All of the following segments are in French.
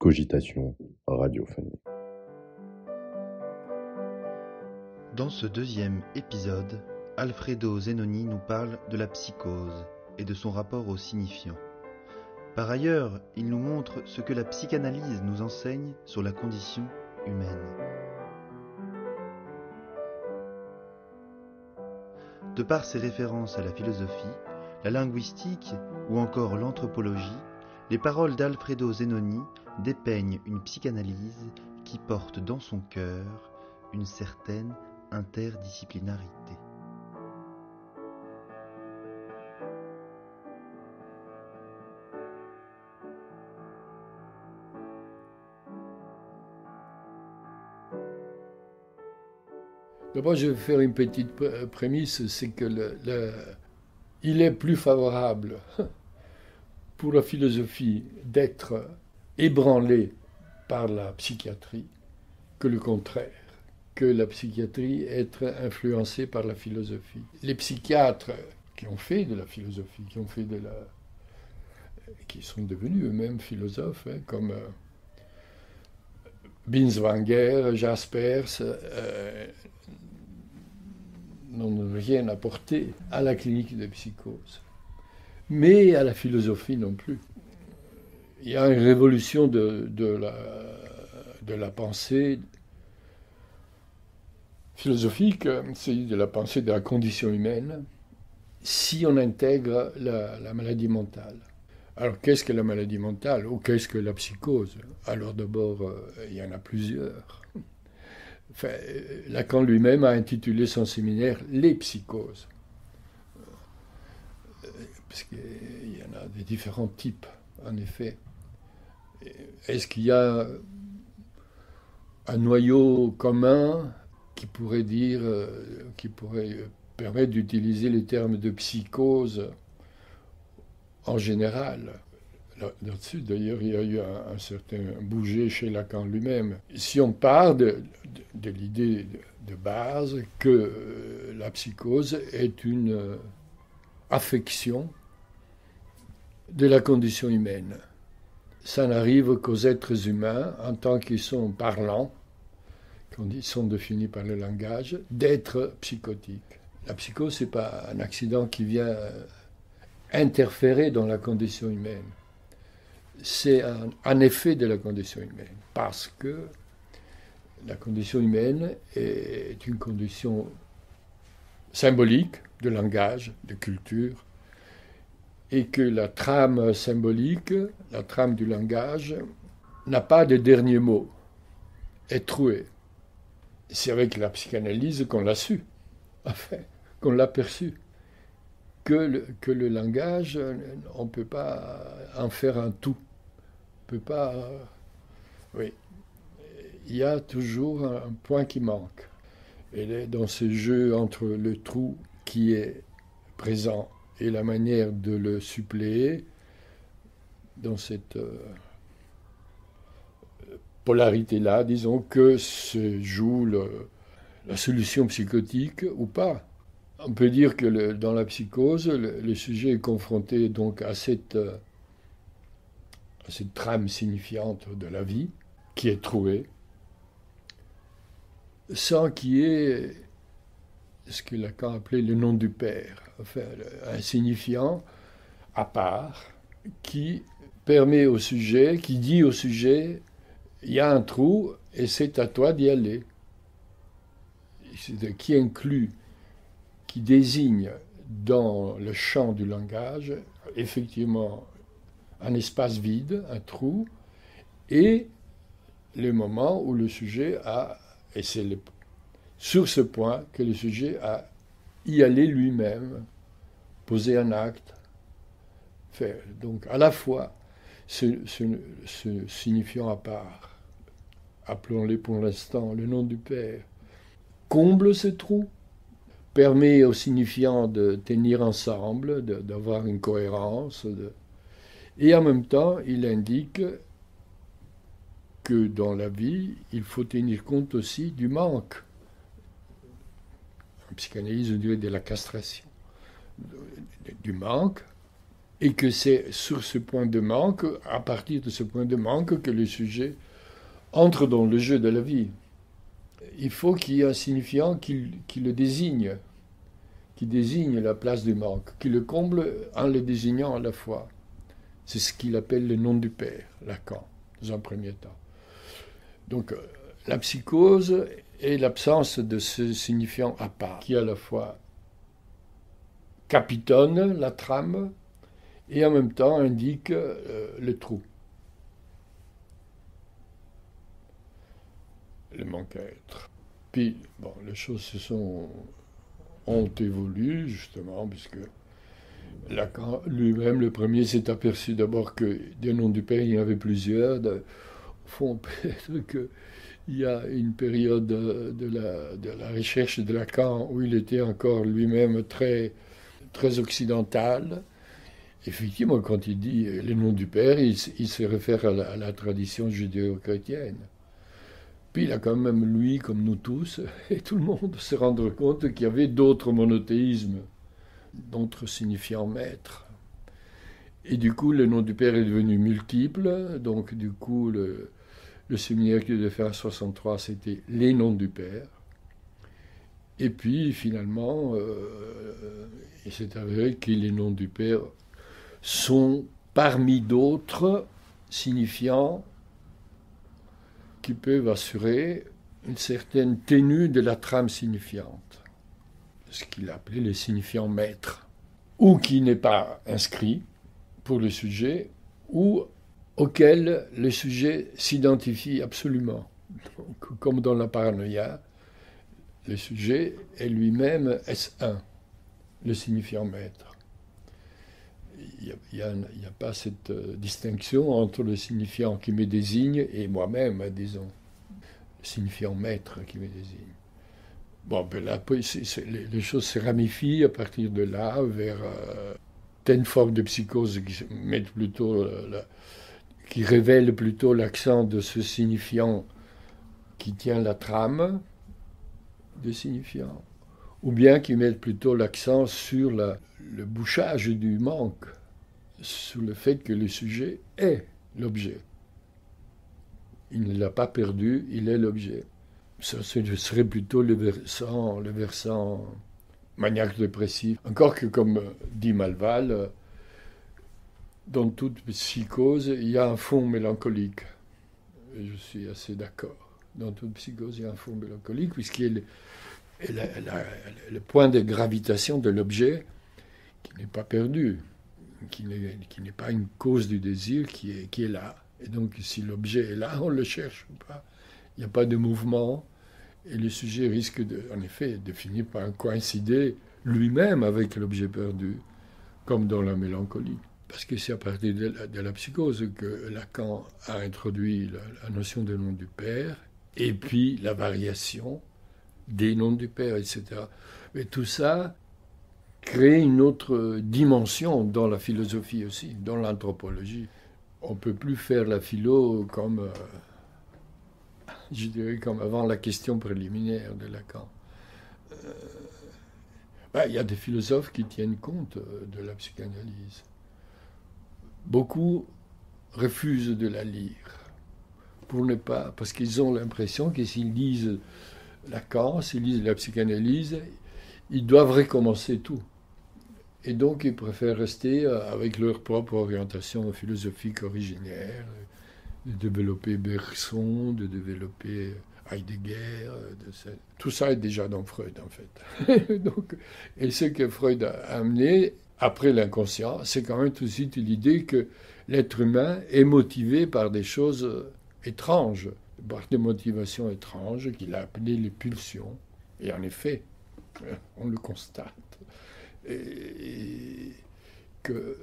Cogitation radiophonique. Dans ce deuxième épisode, Alfredo Zenoni nous parle de la psychose et de son rapport au signifiant. Par ailleurs, il nous montre ce que la psychanalyse nous enseigne sur la condition humaine. De par ses références à la philosophie, la linguistique ou encore l'anthropologie, les paroles d'Alfredo Zenoni dépeignent une psychanalyse qui porte dans son cœur une certaine interdisciplinarité. D'abord, je vais faire une petite prémisse, c'est que il est plus favorable pour la philosophie d'être ébranlée par la psychiatrie que le contraire, que la psychiatrie être influencée par la philosophie. Les psychiatres qui ont fait de la philosophie, qui sont devenus eux-mêmes philosophes, comme Binswanger, Jaspers, n'ont rien apporté à la clinique de psychose, mais à la philosophie non plus. Il y a une révolution de la pensée philosophique, c'est de la pensée de la condition humaine, si on intègre la maladie mentale. Alors qu'est-ce que la maladie mentale ou qu'est-ce que la psychose? Alors d'abord, il y en a plusieurs. Enfin, Lacan lui-même a intitulé son séminaire « Les psychoses ». Parce qu'il y en a des différents types, en effet. Est-ce qu'il y a un noyau commun qui pourrait permettre d'utiliser les termes de psychose en général? Là-dessus, d'ailleurs, il y a eu un certain bouger chez Lacan lui-même. Si on part de l'idée de base que la psychose est une affection de la condition humaine, ça n'arrive qu'aux êtres humains, en tant qu'ils sont parlants, quand ils sont définis par le langage, d'être psychotiques. La psychose, ce n'est pas un accident qui vient interférer dans la condition humaine. C'est un effet de la condition humaine, parce que la condition humaine est une condition symbolique de langage, de culture, et que la trame symbolique, la trame du langage, n'a pas de dernier mot, est trouée. C'est avec la psychanalyse qu'on l'a su, enfin, qu'on l'a perçu. Que le langage, on ne peut pas en faire un tout. On peut pas. Oui. Il y a toujours un point qui manque. Et dans ce jeu entre le trou qui est présent et la manière de le suppléer, dans cette polarité-là, disons, que se joue la solution psychotique ou pas. On peut dire que dans la psychose, le sujet est confronté donc à cette trame signifiante de la vie, qui est trouée, sans qu'il y ait ce que Lacan appelait le nom du père, enfin, un signifiant à part, qui permet au sujet, qui dit au sujet, il y a un trou et c'est à toi d'y aller. Qui inclut, qui désigne dans le champ du langage, effectivement, un espace vide, un trou, et le moment où le sujet a, et c'est sur ce point que le sujet a y aller lui-même, poser un acte, faire. Donc à la fois ce signifiant à part, appelons-le pour l'instant le nom du Père, comble ce trou, permet aux signifiants de tenir ensemble, d'avoir une cohérence, et en même temps, il indique que dans la vie, il faut tenir compte aussi du manque. En psychanalyse, on dirait de la castration. Du manque, et que c'est sur ce point de manque, à partir de ce point de manque, que le sujet entre dans le jeu de la vie. Il faut qu'il y ait un signifiant qui le désigne, qui désigne la place du manque, qui le comble en le désignant à la fois. C'est ce qu'il appelle le nom du Père, Lacan, dans un premier temps. Donc, la psychose est l'absence de ce signifiant à part, qui à la fois capitonne la trame et en même temps indique le trou. Le manque-être. Puis, bon, les choses ont évolué, justement, puisque Lacan lui-même, le premier, s'est aperçu d'abord que des noms du Père, il y en avait plusieurs. Au fond, peut-être qu'il y a une période de la recherche de Lacan où il était encore lui-même très, très occidental. Effectivement, quand il dit les noms du Père, il se réfère à la tradition judéo-chrétienne. Puis il a quand même, lui, comme nous tous, et tout le monde, se rendre compte qu'il y avait d'autres monothéismes, d'autres signifiants maîtres. Et du coup, le nom du Père est devenu multiple. Donc, du coup, le séminaire qu'il devait faire en 63, c'était les noms du Père. Et puis, finalement, il s'est avéré que les noms du Père sont, parmi d'autres, signifiants qui peuvent assurer une certaine ténue de la trame signifiante, ce qu'il appelait les signifiants maîtres, ou qui n'est pas inscrit pour le sujet, ou auquel le sujet s'identifie absolument. Donc, comme dans la paranoïa, le sujet est lui-même S1, le signifiant maître. Il n'y a pas cette distinction entre le signifiant qui me désigne et moi-même, disons, le signifiant maître qui me désigne. Bon, ben là, les choses se ramifient à partir de là vers une forme de psychose qui révèle plutôt l'accent de ce signifiant qui tient la trame des signifiants, ou bien qui met plutôt l'accent sur le bouchage du manque, sur le fait que le sujet est l'objet. Il ne l'a pas perdu, il est l'objet. Ça serait plutôt le versant maniaque-dépressif. Encore que, comme dit Malval, dans toute psychose, il y a un fond mélancolique. Et je suis assez d'accord. Dans toute psychose, il y a un fond mélancolique, puisqu'il est le point de gravitation de l'objet qui n'est pas perdu, qui n'est pas une cause du désir qui est là. Et donc, si l'objet est là, on le cherche ou pas. Il n'y a pas de mouvement, et le sujet risque, en effet, de finir par coïncider lui-même avec l'objet perdu, comme dans la mélancolie. Parce que c'est à partir de la psychose que Lacan a introduit la notion de nom du Père, et puis la variation des noms du Père, etc. Mais tout ça crée une autre dimension dans la philosophie aussi, dans l'anthropologie. On ne peut plus faire la philo comme, je dirais, comme avant la question préliminaire de Lacan. Il y a des philosophes qui tiennent compte de la psychanalyse. Beaucoup refusent de la lire parce qu'ils ont l'impression que s'ils lisent Lacan, s'ils lisent la psychanalyse, ils doivent recommencer tout. Et donc ils préfèrent rester avec leur propre orientation philosophique originaire, de développer Bergson, de développer Heidegger. Tout ça est déjà dans Freud, en fait. Donc, et ce que Freud a amené, après l'inconscient, c'est quand même tout de suite l'idée que l'être humain est motivé par des choses étranges, par des motivations étranges qu'il a appelées les pulsions. Et en effet, on le constate. Et que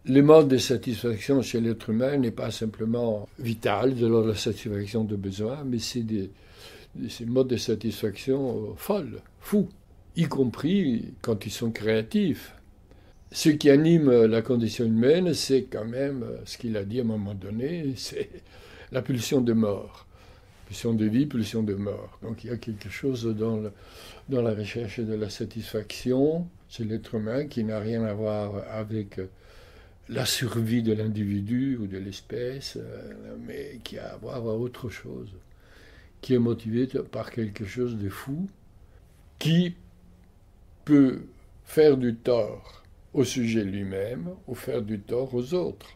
le mode de satisfaction chez l'être humain n'est pas simplement vital, de la satisfaction de besoins, mais c'est des modes de satisfaction folles, fous, y compris quand ils sont créatifs. Ce qui anime la condition humaine, c'est quand même ce qu'il a dit à un moment donné, c'est la pulsion de mort. Pulsion de vie, pulsion de mort. Donc il y a quelque chose dans la recherche de la satisfaction C'est l'être humain qui n'a rien à voir avec la survie de l'individu ou de l'espèce, mais qui a à voir avec autre chose, qui est motivé par quelque chose de fou, qui peut faire du tort au sujet lui-même ou faire du tort aux autres.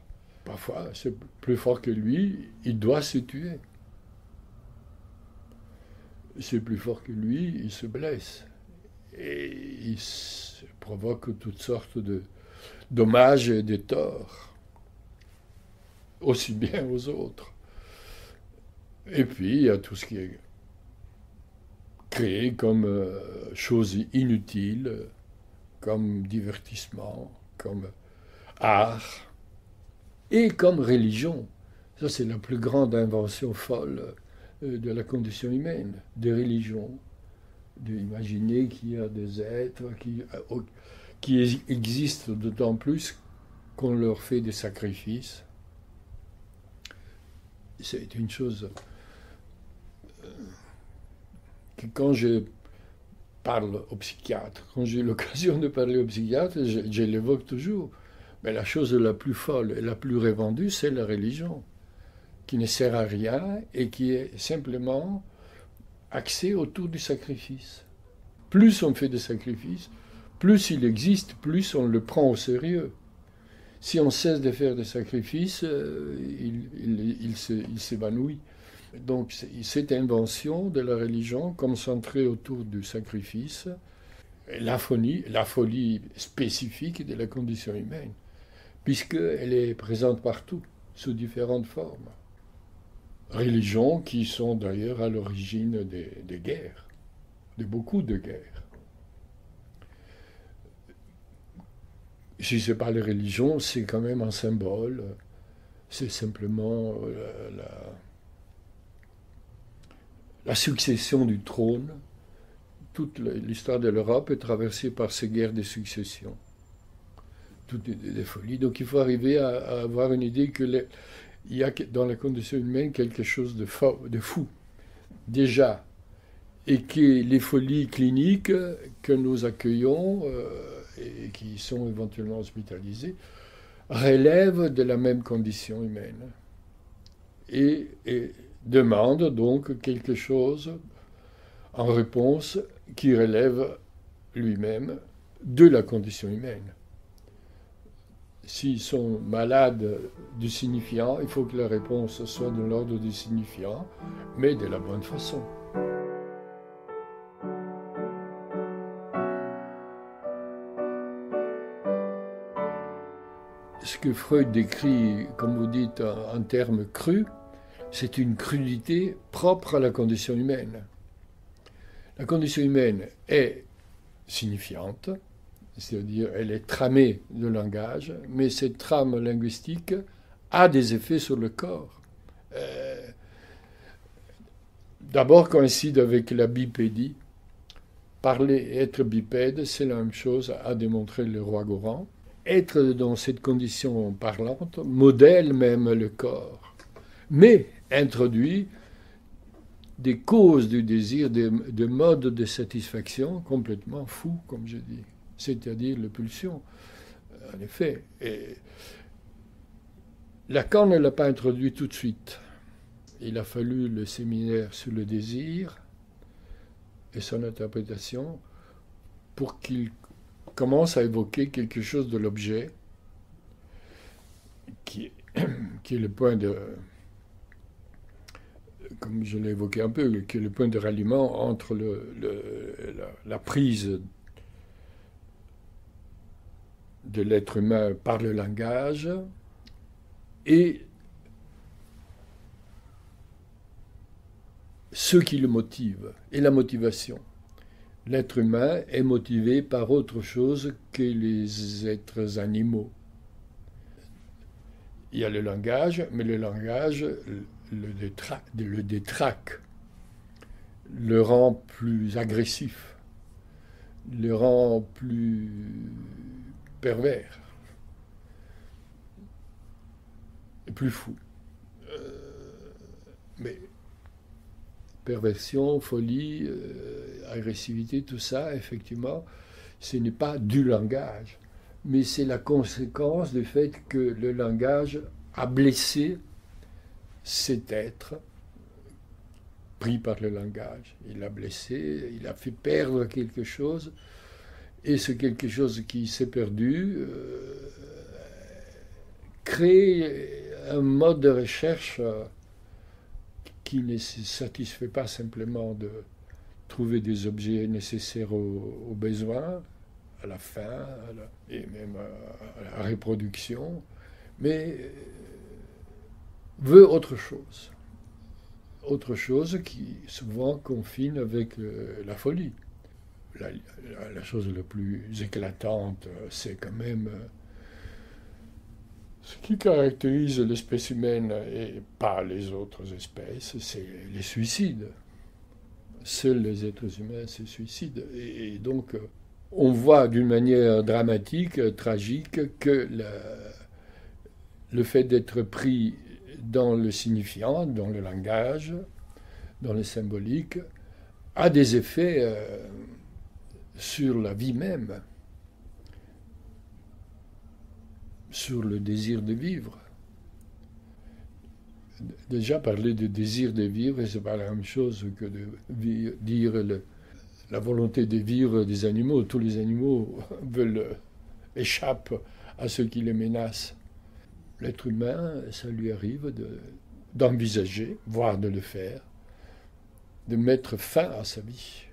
Parfois, c'est plus fort que lui, il doit se tuer. C'est plus fort que lui, il se blesse. Et il provoque toutes sortes de dommages et de torts, aussi bien aux autres. Et puis, il y a tout ce qui est créé comme chose inutile, comme divertissement, comme art, et comme religion. Ça, c'est la plus grande invention folle de la condition humaine, des religions. D'imaginer qu'il y a des êtres qui existent d'autant plus qu'on leur fait des sacrifices. C'est une chose que quand je parle au psychiatre, quand j'ai l'occasion de parler au psychiatre, je l'évoque toujours. Mais la chose la plus folle et la plus répandue, c'est la religion, qui ne sert à rien et qui est simplement axée autour du sacrifice. Plus on fait de sacrifices, plus il existe, plus on le prend au sérieux. Si on cesse de faire des sacrifices, il s'évanouit. Donc cette invention de la religion, comme centrée autour du sacrifice, est la folie spécifique de la condition humaine, puisqu'elle est présente partout, sous différentes formes. Religions qui sont d'ailleurs à l'origine des guerres, de beaucoup de guerres. Si ce n'est pas les religions, c'est quand même un symbole, c'est simplement la succession du trône. Toute l'histoire de l'Europe est traversée par ces guerres de succession. Toutes des folies. Donc il faut arriver à avoir une idée qu'il y a dans la condition humaine quelque chose de fou, déjà, et que les folies cliniques que nous accueillons et qui sont éventuellement hospitalisées relèvent de la même condition humaine et demandent donc quelque chose en réponse qui relève lui-même de la condition humaine. S'ils sont malades du signifiant, il faut que la réponse soit de l'ordre du signifiant, mais de la bonne façon. Ce que Freud décrit, comme vous dites, en termes crus, c'est une crudité propre à la condition humaine. La condition humaine est signifiante, c'est-à-dire elle est tramée de langage, mais cette trame linguistique a des effets sur le corps. D'abord coïncide avec la bipédie. Parler et être bipède, c'est la même chose, a démontré le roi Goran. Être dans cette condition parlante modèle même le corps, mais introduit des causes du désir, des modes de satisfaction complètement fous, comme je dis, c'est-à-dire les pulsions. En effet, et Lacan ne l'a pas introduit tout de suite. Il a fallu le séminaire sur le désir et son interprétation pour qu'il commence à évoquer quelque chose de l'objet qui est le point de, comme je l'ai évoqué un peu, qui est le point de ralliement entre la prise de l'être humain par le langage et ce qui le motive, et la motivation. L'être humain est motivé par autre chose que les êtres animaux. Il y a le langage, mais le langage le détraque, le rend plus agressif, le rend plus pervers, et plus fou. Mais perversion, folie, agressivité, tout ça, effectivement, ce n'est pas du langage, mais c'est la conséquence du fait que le langage a blessé cet être pris par le langage. Il l'a blessé, il a fait perdre quelque chose, et ce quelque chose qui s'est perdu crée un mode de recherche qui ne se satisfait pas simplement de trouver des objets nécessaires aux besoins, à la faim, et même à la reproduction, mais veut autre chose. Autre chose qui souvent confine avec la folie. La chose la plus éclatante, c'est quand même ce qui caractérise l'espèce humaine et pas les autres espèces, c'est les suicides. Seuls les êtres humains se suicident. Et donc, on voit d'une manière dramatique, tragique, que le fait d'être pris dans le signifiant, dans le langage, dans le symbolique, a des effets sur la vie même, sur le désir de vivre. Déjà, parler de désir de vivre, ce n'est pas la même chose que de dire la volonté de vivre des animaux. Tous les animaux échappent à ce qui les menace. L'être humain, ça lui arrive d'envisager, voire de le faire, de mettre fin à sa vie.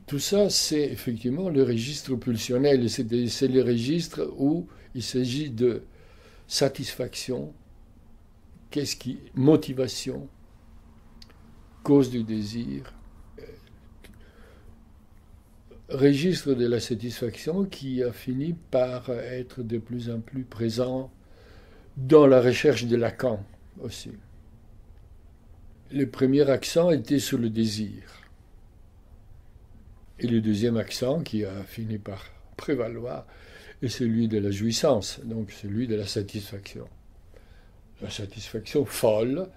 Tout ça, c'est effectivement le registre pulsionnel. C'est le registre où il s'agit de satisfaction, motivation, cause du désir, registre de la satisfaction qui a fini par être de plus en plus présent dans la recherche de Lacan aussi. Le premier accent était sur le désir. Et le deuxième accent qui a fini par prévaloir est celui de la jouissance, donc celui de la satisfaction. La satisfaction folle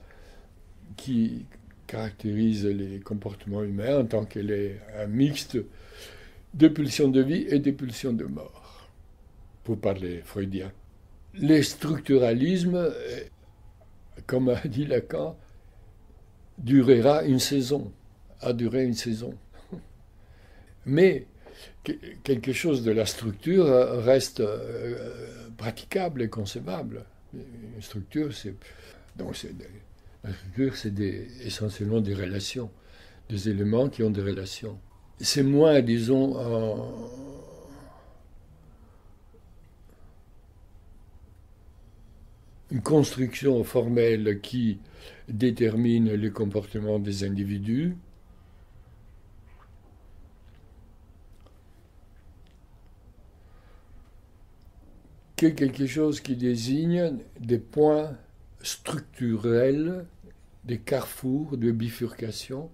qui caractérise les comportements humains en tant qu'elle est un mixte de pulsions de vie et de pulsions de mort, pour parler freudien. Le structuralisme, comme a dit Lacan, durera une saison, a duré une saison. Mais quelque chose de la structure reste praticable et concevable. Une structure, essentiellement des relations, des éléments qui ont des relations. C'est moins, disons, une construction formelle qui détermine le comportement des individus, que quelque chose qui désigne des points structurels, des carrefours, de bifurcation,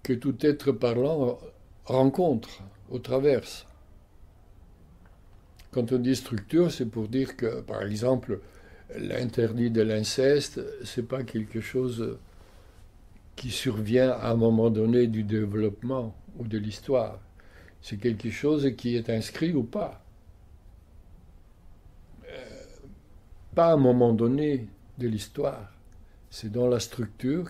que tout être parlant rencontre au travers. Quand on dit structure, c'est pour dire que, par exemple, l'interdit de l'inceste, ce n'est pas quelque chose qui survient à un moment donné du développement ou de l'histoire. C'est quelque chose qui est inscrit ou pas. Pas à un moment donné de l'histoire. C'est dans la structure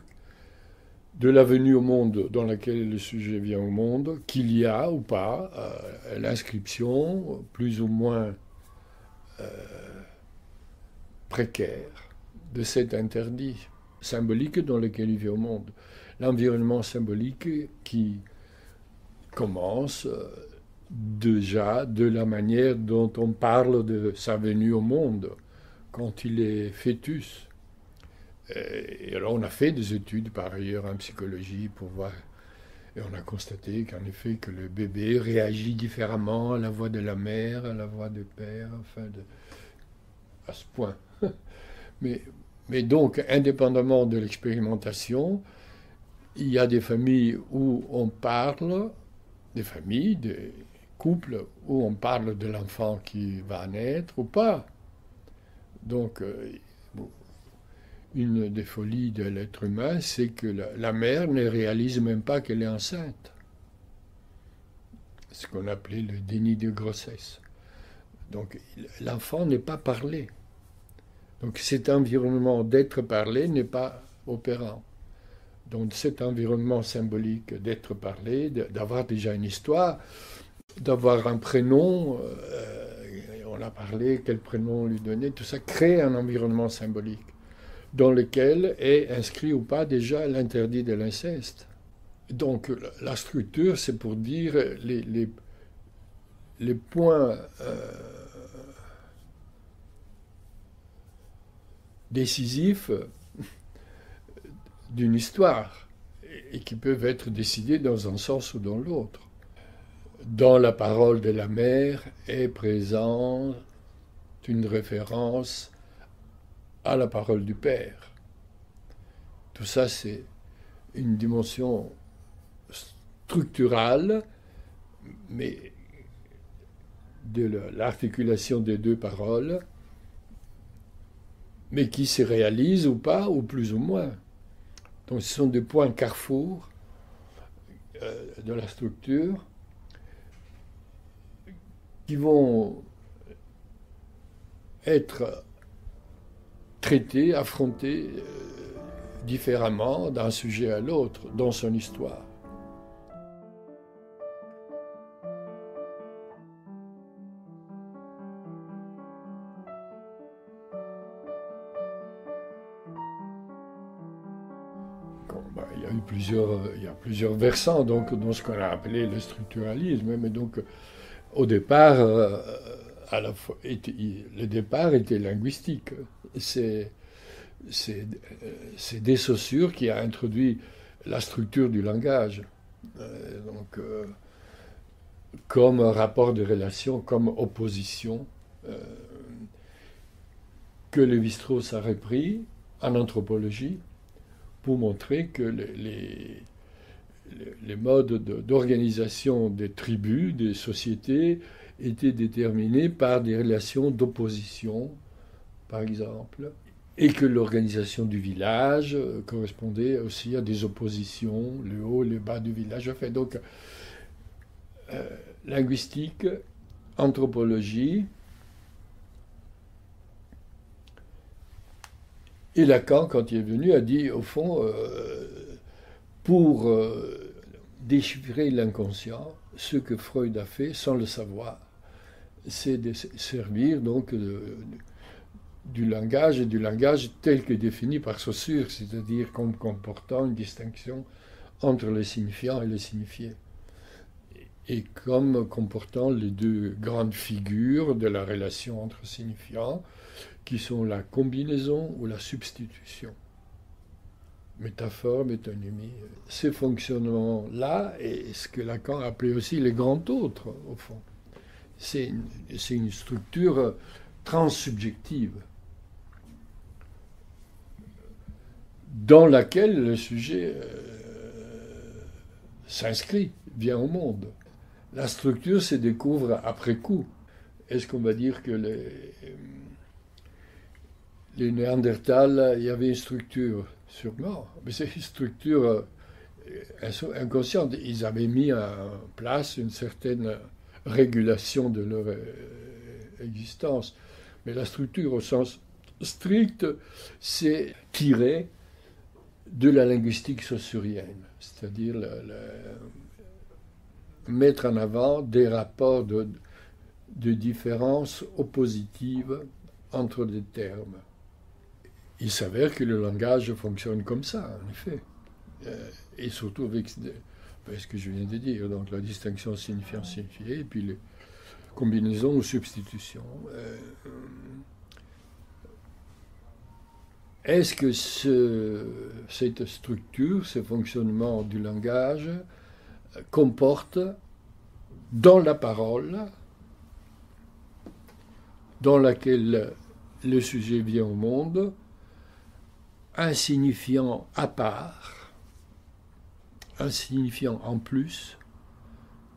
de la venue au monde dans laquelle le sujet vient au monde qu'il y a ou pas l'inscription plus ou moins précaire de cet interdit symbolique dans lequel il vient au monde. L'environnement symbolique qui commence déjà de la manière dont on parle de sa venue au monde quand il est fœtus. Et alors on a fait des études par ailleurs en psychologie pour voir, et on a constaté qu'en effet que le bébé réagit différemment à la voix de la mère, à la voix du père, à ce point. Mais donc, indépendamment de l'expérimentation, il y a des familles où on parle, des familles, des couples où on parle de l'enfant qui va naître ou pas. Donc, une des folies de l'être humain, c'est que la mère ne réalise même pas qu'elle est enceinte. ce qu'on appelait le déni de grossesse. Donc l'enfant n'est pas parlé. Donc cet environnement d'être parlé n'est pas opérant. Donc cet environnement symbolique d'être parlé, d'avoir déjà une histoire, d'avoir un prénom, on a parlé, quel prénom lui donner, tout ça crée un environnement symbolique dans lequel est inscrit ou pas déjà l'interdit de l'inceste. Donc la structure, c'est pour dire les points décisifs d'une histoire et qui peuvent être décidés dans un sens ou dans l'autre. Dans la parole de la mère est présente une référence à la parole du père. Tout ça, c'est une dimension structurale, mais de l'articulation des deux paroles, mais qui se réalise ou pas, ou plus ou moins. Donc ce sont des points carrefour de la structure qui vont être traités, affrontés différemment d'un sujet à l'autre dans son histoire. Il y a plusieurs versants donc, dans ce qu'on a appelé le structuralisme. Mais donc, au départ, le départ était linguistique. C'est des Saussure qui a introduit la structure du langage. Comme rapport de relation, comme opposition, que Lévi-Strauss a repris en anthropologie, pour montrer que les modes d'organisation des tribus, des sociétés, étaient déterminés par des relations d'opposition, par exemple, et que l'organisation du village correspondait aussi à des oppositions, le haut et le bas du village. Enfin, donc, linguistique, anthropologie. Et Lacan, quand il est venu, a dit, au fond, pour déchiffrer l'inconscient, ce que Freud a fait, sans le savoir, c'est de servir donc du langage, et du langage tel que défini par Saussure, c'est-à-dire comme comportant une distinction entre le signifiant et le signifié, et comme comportant les deux grandes figures de la relation entre signifiants, qui sont la combinaison ou la substitution. Métaphore, métonymie. Ces fonctionnements-là, et ce que Lacan appelait aussi les grands autres, au fond. C'est une structure transsubjective dans laquelle le sujet s'inscrit, vient au monde. La structure se découvre après coup. Est-ce qu'on va dire que les Néandertals, il y avait une structure, sûrement, mais c'est une structure inconsciente. Ils avaient mis en place une certaine régulation de leur existence. Mais la structure, au sens strict, c'est tiré de la linguistique saussurienne, c'est-à-dire mettre en avant des rapports de différence oppositive entre des termes. Il s'avère que le langage fonctionne comme ça, en effet. Et surtout avec ce que je viens de dire, donc la distinction signifiant-signifié, et puis les combinaisons ou substitutions. Est-ce que cette structure, ce fonctionnement du langage, comporte dans la parole, dans laquelle le sujet vient au monde, un signifiant à part, un signifiant en plus,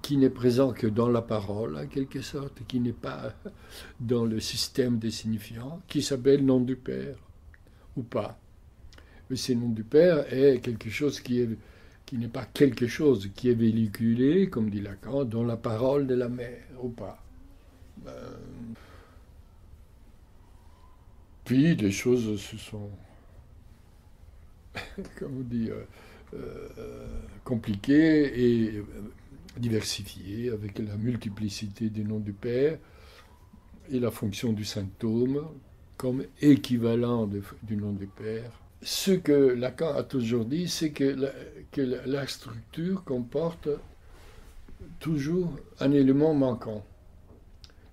qui n'est présent que dans la parole, en quelque sorte, qui n'est pas dans le système des signifiants, qui s'appelle nom du Père, ou pas. Mais ce nom du Père est quelque chose qui qui n'est pas quelque chose qui est véhiculé, comme dit Lacan, dans la parole de la mère, ou pas. Puis les choses se sont, comme on dit, compliquées et diversifiées avec la multiplicité des noms du Père et la fonction du symptôme comme équivalent du nom du Père. Ce que Lacan a toujours dit, c'est que la structure comporte toujours un élément manquant.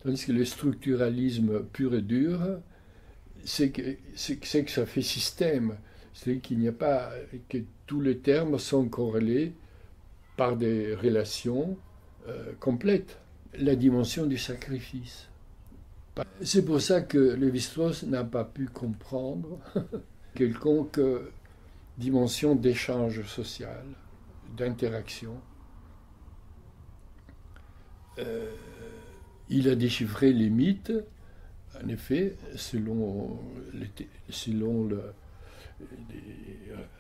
Tandis que le structuralisme pur et dur, c'est que ça fait système. C'est qu'il n'y a pas que tous les termes sont corrélés par des relations complètes. La dimension du sacrifice. C'est pour ça que Lévi-Strauss n'a pas pu comprendre quelconque dimension d'échange social, d'interaction. Il a déchiffré les mythes, en effet, selon les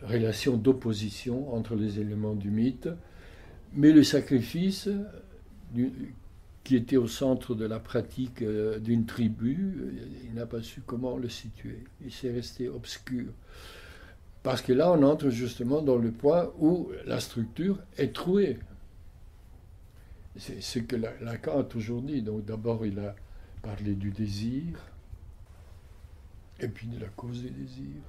relations d'opposition entre les éléments du mythe, mais le sacrifice, qui était au centre de la pratique d'une tribu, il n'a pas su comment le situer. Il s'est resté obscur. Parce que là, on entre justement dans le point où la structure est trouée. C'est ce que Lacan a toujours dit. Donc d'abord, il a parlé du désir, et puis de la cause du désir.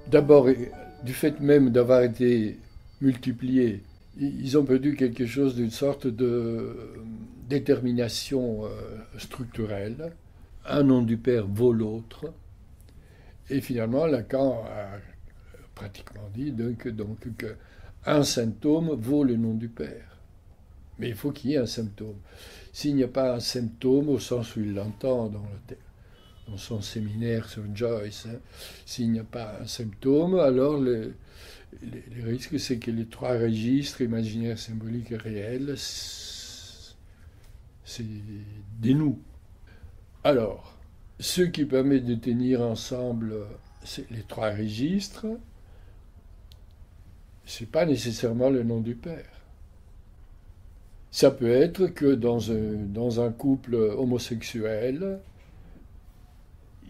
D'abord, du fait même d'avoir été multipliés, ils ont perdu quelque chose d'une sorte de détermination structurelle. Un nom du Père vaut l'autre. Et finalement, Lacan a pratiquement dit donc qu'un symptôme vaut le nom du Père. Mais il faut qu'il y ait un symptôme. S'il n'y a pas un symptôme, au sens où il l'entend dans son séminaire sur Joyce, s'il n'y a pas un symptôme, alors le risque, c'est que les trois registres, imaginaire, symbolique et réel, c'est dénouent. Alors, ce qui permet de tenir ensemble les trois registres, ce n'est pas nécessairement le nom du Père. Ça peut être que dans un couple homosexuel,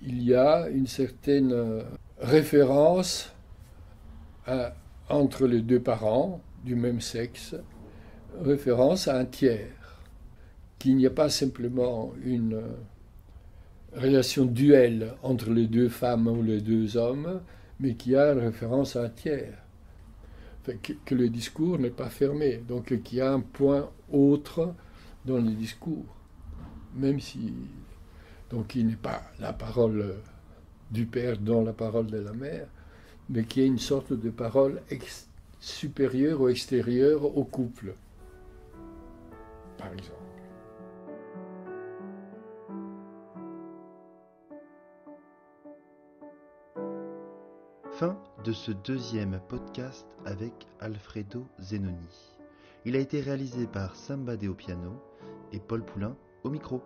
il y a une certaine référence entre les deux parents du même sexe, référence à un tiers, qu'il n'y a pas simplement une relation duelle entre les deux femmes ou les deux hommes, mais qu'il y a une référence à un tiers. Enfin, que le discours n'est pas fermé, donc qu'il y a un point autre dans le discours, même si donc il n'est pas la parole du Père dans la parole de la mère, mais qu'il y a une sorte de parole supérieure ou extérieure au couple, par exemple. Fin de ce deuxième podcast avec Alfredo Zenoni. Il a été réalisé par Samba Dé au piano et Paul Poulain au micro.